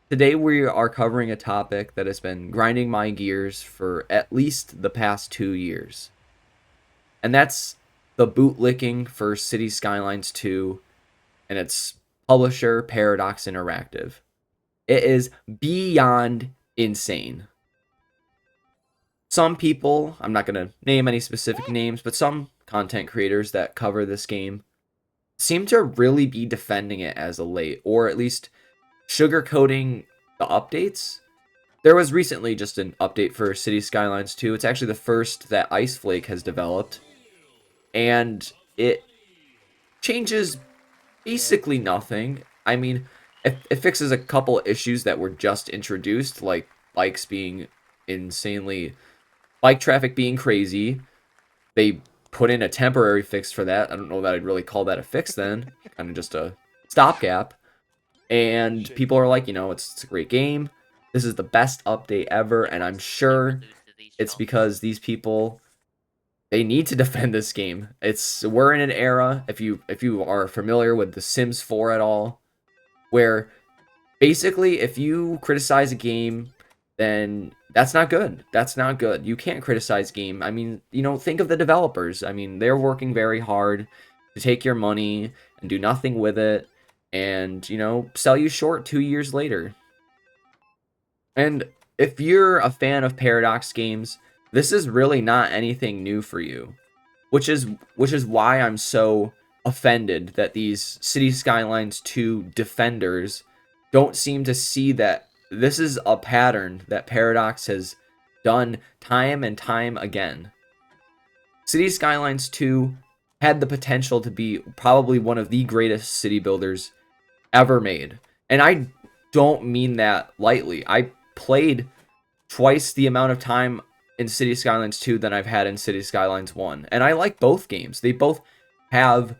Today we are covering a topic that has been grinding my gears for at least the past 2 years. And that's the bootlicking for City Skylines II and its publisher, Paradox Interactive. It is beyond insane. Some people, I'm not going to name any specific names, but some content creators that cover this game seem to really be defending it as of late, or at least sugarcoating the updates. There was recently just an update for City Skylines 2. It's actually the first that Ice Flake has developed, and it changes basically nothing. I mean, it fixes a couple issues that were just introduced, like bikes being insanely, bike traffic being crazy. They put in a temporary fix for that. I don't know that I'd really call that a fix then, kind of just a stopgap. And people are like, it's a great game. This is the best update ever, and I'm sure it's because these people, they need to defend this game. We're in an era, if you are familiar with The Sims 4 at all, where basically if you criticize a game, then that's not good. That's not good. You can't criticize game. I mean, think of the developers. I mean, they're working very hard to take your money and do nothing with it and, sell you short 2 years later. And if you're a fan of Paradox games, this is really not anything new for you, which is why I'm so offended that these City Skylines 2 defenders don't seem to see that this is a pattern that Paradox has done time and time again. City Skylines 2 had the potential to be probably one of the greatest city builders ever made. And I don't mean that lightly. I played twice the amount of time in City Skylines 2 than I've had in City Skylines 1. And I like both games. They both have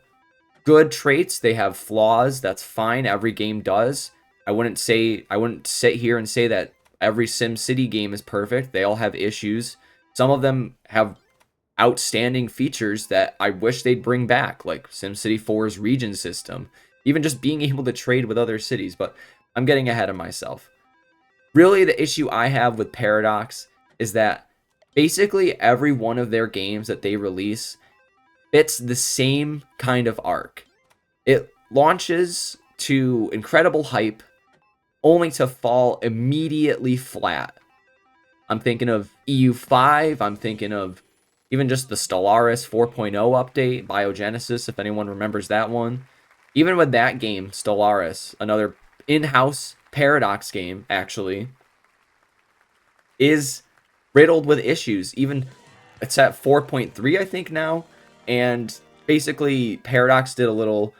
good traits, they have flaws. That's fine. Every game does. I wouldn't sit here and say that every SimCity game is perfect. They all have issues. Some of them have outstanding features that I wish they'd bring back, like SimCity 4's region system, even just being able to trade with other cities, but I'm getting ahead of myself. Really, the issue I have with Paradox is that basically every one of their games that they release fits the same kind of arc. It launches to incredible hype, only to fall immediately flat. I'm thinking of EU5, I'm thinking of even just the Stellaris 4.0 update, Biogenesis, if anyone remembers that one. Even with that game, Stellaris, another in-house Paradox game, actually, is riddled with issues. Even it's at 4.3, I think, now. And basically, Paradox did a little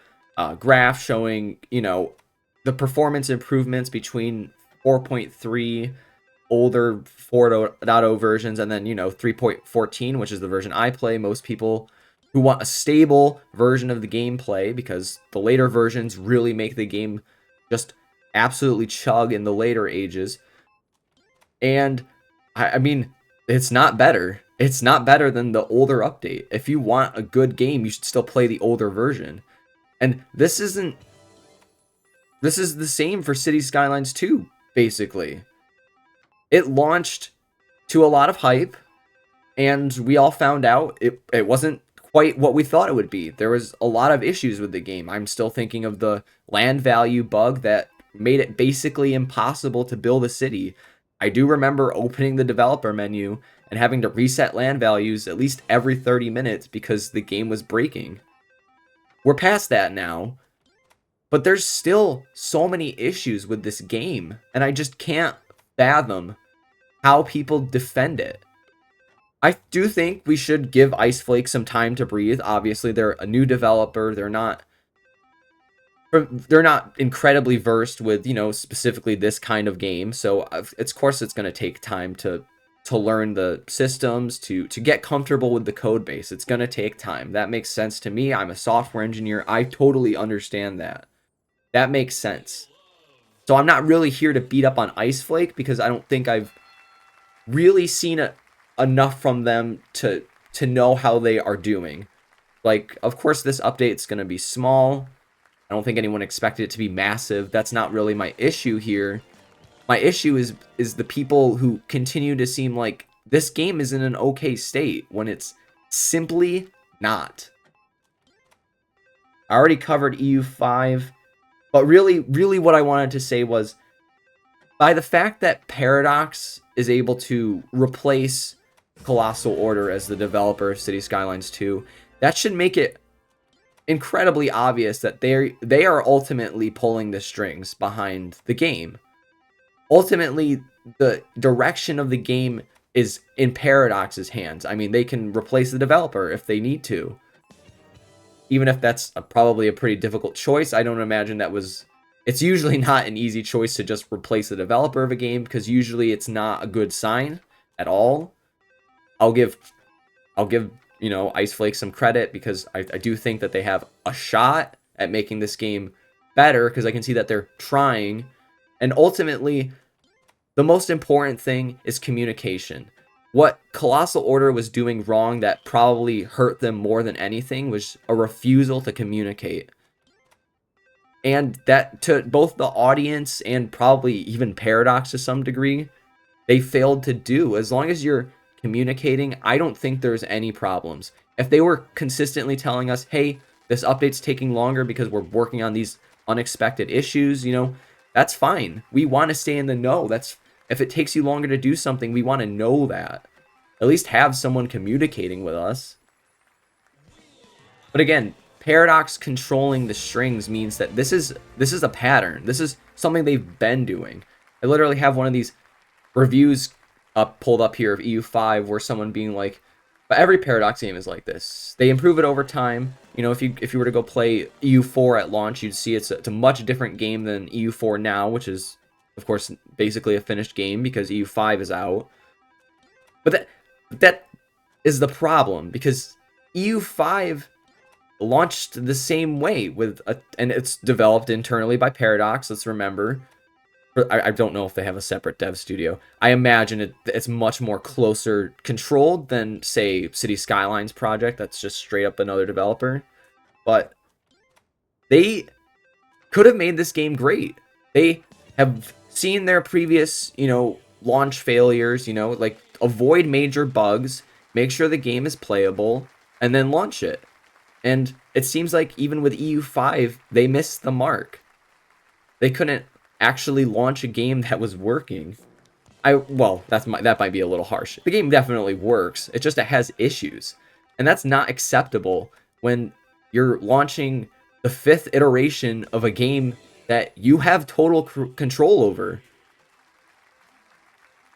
graph showing, the performance improvements between 4.3 older 4.0 versions and then 3.14, which is the version I play. Most people who want a stable version of the gameplay, because the later versions really make the game just absolutely chug in the later ages. And I mean, it's not better. It's not better than the older update. If you want a good game, you should still play the older version. And this is the same for City Skylines 2, basically. It launched to a lot of hype, and we all found out it wasn't quite what we thought it would be. There was a lot of issues with the game. I'm still thinking of the land value bug that made it basically impossible to build a city. I do remember opening the developer menu and having to reset land values at least every 30 minutes because the game was breaking. We're past that now, but there's still so many issues with this game, and I just can't fathom how people defend it. I do think we should give Ice Flake some time to breathe. Obviously, they're a new developer. They're not incredibly versed with, specifically this kind of game. So, of course, it's going to take time to learn the systems, to get comfortable with the code base. It's going to take time. That makes sense to me. I'm a software engineer. I totally understand that. That makes sense. So I'm not really here to beat up on Ice Flake because I don't think I've really seen enough from them to know how they are doing. Like, of course, this update's going to be small. I don't think anyone expected it to be massive. That's not really my issue here. My issue is the people who continue to seem like this game is in an okay state when it's simply not. I already covered EU5, but really what I wanted to say was, by the fact that Paradox is able to replace Colossal Order as the developer of City Skylines 2, that should make it incredibly obvious that they are ultimately pulling the strings behind the game. Ultimately, the direction of the game is in Paradox's hands. I mean, they can replace the developer if they need to. Even if that's probably a pretty difficult choice, I don't imagine that was... It's usually not an easy choice to just replace the developer of a game, because usually it's not a good sign at all. I'll give Ice Flake some credit, because I do think that they have a shot at making this game better, because I can see that they're trying. And ultimately, the most important thing is communication. What Colossal Order was doing wrong that probably hurt them more than anything was a refusal to communicate. And that, to both the audience and probably even Paradox to some degree, they failed to do. As long as you're communicating, I don't think there's any problems. If they were consistently telling us, hey, this update's taking longer because we're working on these unexpected issues, that's fine. We want to stay in the know. If it takes you longer to do something, we want to know that. At least have someone communicating with us. But again, Paradox controlling the strings means that this is a pattern. This is something they've been doing. I literally have one of these reviews pulled up here of EU5 where someone being like, but every Paradox game is like this. They improve it over time. If you were to go play EU4 at launch, you'd see it's a much different game than EU4 now, which is, of course, basically a finished game because EU5 is out. But that is the problem, because EU5 launched the same way and it's developed internally by Paradox. Let's remember. I don't know if they have a separate dev studio. I imagine it's much more closer controlled than, say, City Skylines project. That's just straight up another developer. But they could have made this game great. They have seen their previous, launch failures, like avoid major bugs, make sure the game is playable, and then launch it. And it seems like even with EU5, they missed the mark. They couldn't actually launch a game that was working. That might be a little harsh. The game definitely works. It has issues. And that's not acceptable when you're launching the 5th iteration of a game that you have total control over.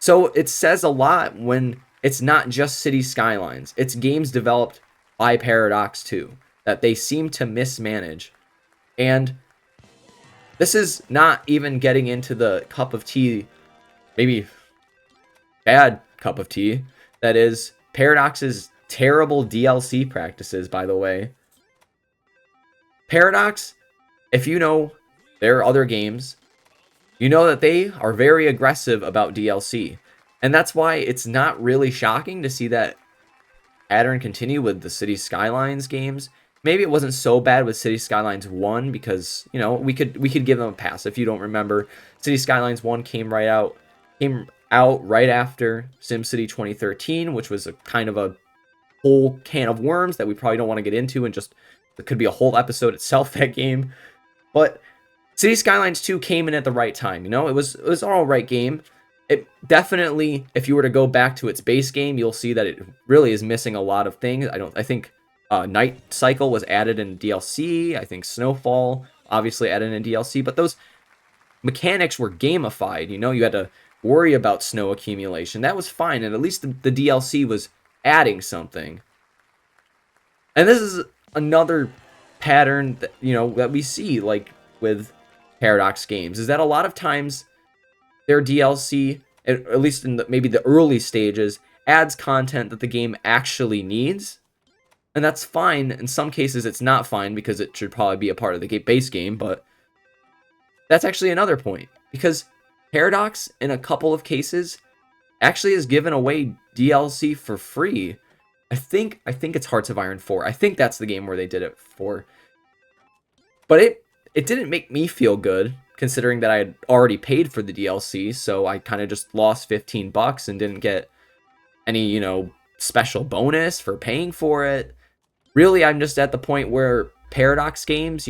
So it says a lot when it's not just City Skylines. It's games developed by Paradox too, that they seem to mismanage. And this is not even getting into the cup of tea, maybe bad cup of tea, that is Paradox's terrible DLC practices, by the way. Paradox, if you know their other games, you know that they are very aggressive about DLC. And that's why it's not really shocking to see that pattern continue with the City Skylines games. Maybe it wasn't so bad with City Skylines 1 because, we could give them a pass. If you don't remember, City Skylines 1 came out right after SimCity 2013, which was a kind of a whole can of worms that we probably don't want to get into, and just it could be a whole episode itself, that game. But City Skylines 2 came in at the right time, It was an alright game. It definitely, if you were to go back to its base game, you'll see that it really is missing a lot of things. I think Night Cycle was added in DLC. I think Snowfall obviously added in DLC, but those mechanics were gamified. You had to worry about snow accumulation. That was fine, and at least the DLC was adding something. And this is another pattern that, that we see, like with Paradox games, is that a lot of times their DLC, at least in maybe the early stages, adds content that the game actually needs. And that's fine. In some cases, it's not fine because it should probably be a part of the base game, but that's actually another point. Because Paradox, in a couple of cases, actually has given away DLC for free. I think it's Hearts of Iron 4. I think that's the game where they did it for. But it didn't make me feel good. considering that I had already paid for the DLC, so I kind of just lost $15 and didn't get any, special bonus for paying for it. Really, I'm just at the point where Paradox games,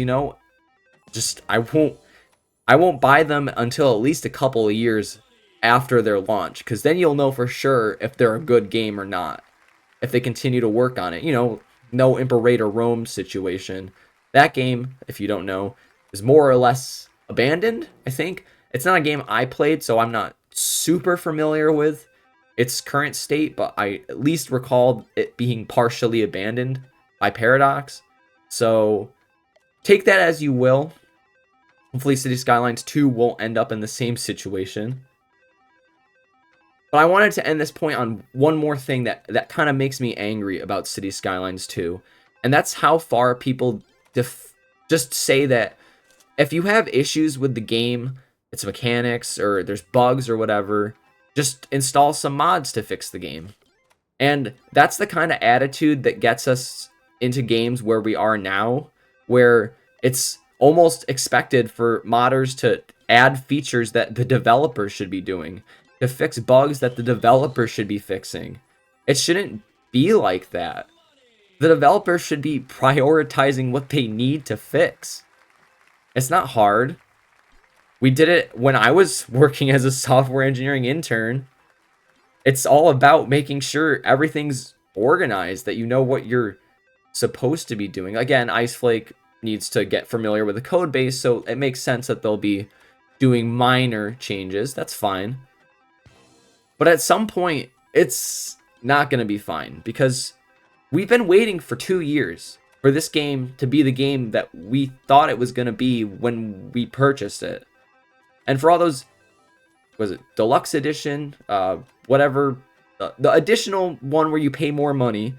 just I won't buy them until at least a couple of years after their launch, because then you'll know for sure if they're a good game or not. If they continue to work on it, no Imperator Rome situation. That game, if you don't know, is more or less abandoned, I think. It's not a game I played, so I'm not super familiar with its current state, but I at least recall it being partially abandoned by Paradox. So take that as you will. Hopefully City Skylines 2 won't end up in the same situation. But I wanted to end this point on one more thing that kind of makes me angry about City Skylines 2. And that's how far people just say that if you have issues with the game, its mechanics, or there's bugs or whatever, just install some mods to fix the game. And that's the kind of attitude that gets us into games where we are now, where it's almost expected for modders to add features that the developers should be doing, to fix bugs that the developers should be fixing. It shouldn't be like that. The developers should be prioritizing what they need to fix. It's not hard. We did it when I was working as a software engineering intern. It's all about making sure everything's organized, that you know what you're supposed to be doing. Again, Iceflake needs to get familiar with the code base, so it makes sense that they'll be doing minor changes. That's fine. But at some point, it's not going to be fine, because we've been waiting for 2 years for this game to be the game that we thought it was going to be when we purchased it. And for all those, was it Deluxe Edition, whatever, the additional one where you pay more money,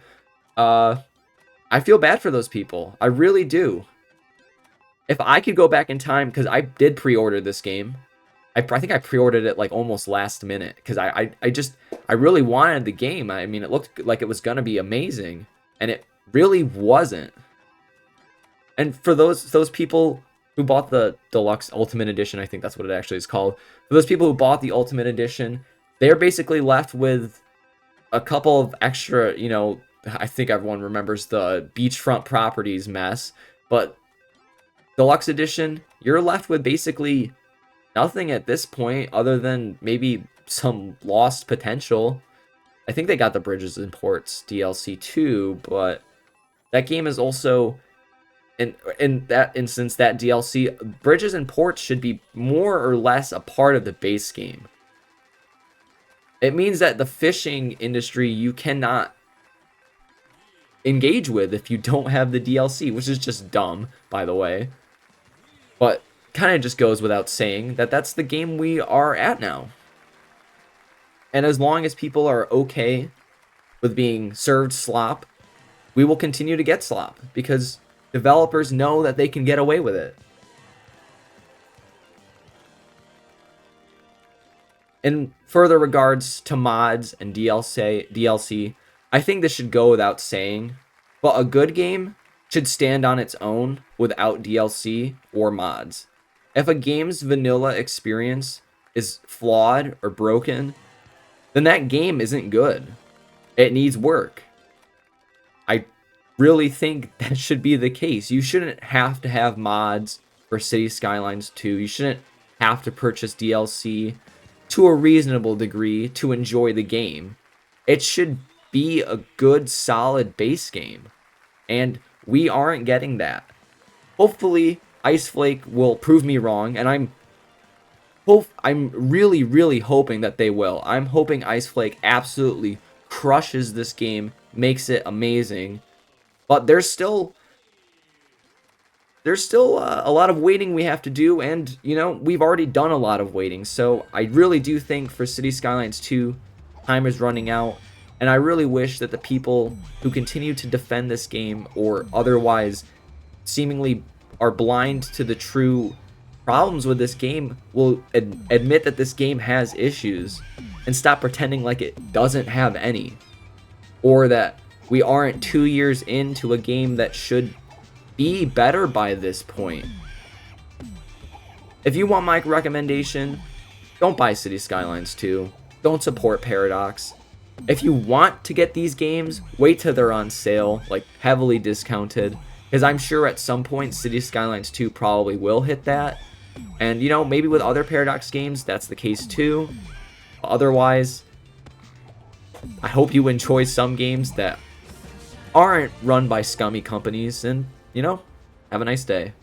I feel bad for those people. I really do. If I could go back in time, because I did pre-order this game. I think I pre-ordered it like almost last minute, because I really wanted the game. I mean, it looked like it was going to be amazing, and it really wasn't. And for those people who bought the Deluxe Ultimate Edition, I think that's what it actually is called. For those people who bought the Ultimate Edition, they're basically left with a couple of extra, I think everyone remembers the beachfront properties mess, but Deluxe Edition, you're left with basically nothing at this point other than maybe some lost potential. I think they got the Bridges and Ports DLC too, but that game is also, in that instance, that DLC, Bridges and Ports should be more or less a part of the base game. It means that the fishing industry you cannot engage with if you don't have the DLC, which is just dumb, by the way. But kind of just goes without saying that that's the game we are at now. And as long as people are okay with being served slop, we will continue to get slop, because developers know that they can get away with it. In further regards to mods and DLC, I think this should go without saying, but a good game should stand on its own without DLC or mods. If a game's vanilla experience is flawed or broken, then that game isn't good. It needs work. I really think that should be the case. You shouldn't have to have mods for City Skylines 2. You shouldn't have to purchase DLC to a reasonable degree to enjoy the game. It should be a good, solid base game. And we aren't getting that. Hopefully, Iceflake will prove me wrong, and I'm really, really hoping that they will. I'm hoping Iceflake absolutely crushes this game, makes it amazing. But there's still a lot of waiting we have to do, and we've already done a lot of waiting. So I really do think for City Skylines 2, time is running out, and I really wish that the people who continue to defend this game or otherwise seemingly are blind to the true problems with this game will admit that this game has issues and stop pretending like it doesn't have any, or that we aren't 2 years into a game that should be better by this point. If you want my recommendation, don't buy City Skylines 2. Don't support Paradox. If you want to get these games, wait till they're on sale, like heavily discounted. Because I'm sure at some point City Skylines 2 probably will hit that. And, you know, maybe with other Paradox games, that's the case too. Otherwise, I hope you enjoy some games that aren't run by scummy companies. And, you know, have a nice day.